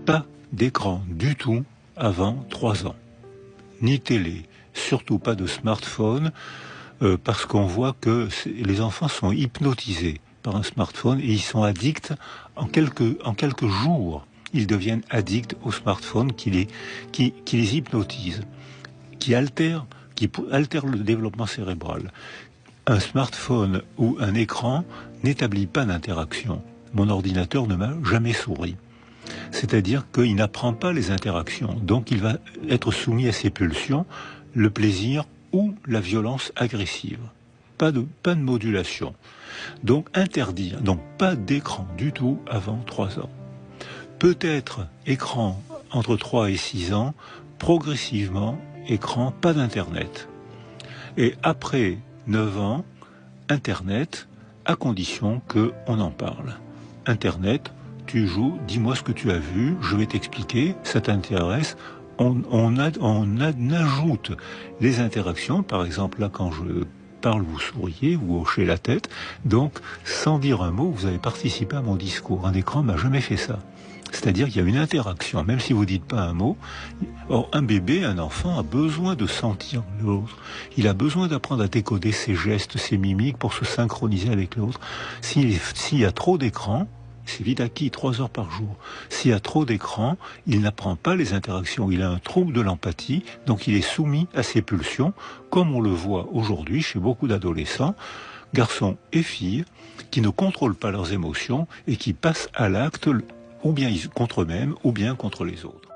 Pas d'écran du tout avant 3 ans. Ni télé, surtout pas de smartphone, parce qu'on voit que les enfants sont hypnotisés par un smartphone et ils sont addicts en quelques jours. Ils deviennent addicts au smartphone qui les hypnotise, qui altère le développement cérébral. Un smartphone ou un écran n'établit pas d'interaction. Mon ordinateur ne m'a jamais souri. C'est-à-dire qu'il n'apprend pas les interactions, donc il va être soumis à ses pulsions, le plaisir ou la violence agressive. Pas de modulation. Donc interdire, donc pas d'écran du tout avant 3 ans. Peut-être écran entre 3 et 6 ans, progressivement écran, pas d'internet. Et après 9 ans, internet, à condition qu'on en parle. Internet, tu joues, dis-moi ce que tu as vu, je vais t'expliquer, ça t'intéresse. On ajoute les interactions, par exemple là quand je parle, vous souriez, vous hochez la tête, donc sans dire un mot, vous avez participé à mon discours. Un écran m'a jamais fait ça. C'est-à-dire qu'il y a une interaction, même si vous dites pas un mot. Or, un bébé, un enfant a besoin de sentir l'autre. Il a besoin d'apprendre à décoder ses gestes, ses mimiques pour se synchroniser avec l'autre. S'il y a trop d'écran, c'est vite acquis, 3 heures par jour. S'il y a trop d'écran, il n'apprend pas les interactions. Il a un trouble de l'empathie, donc il est soumis à ses pulsions, comme on le voit aujourd'hui chez beaucoup d'adolescents, garçons et filles, qui ne contrôlent pas leurs émotions et qui passent à l'acte ou bien contre eux-mêmes, ou bien contre les autres.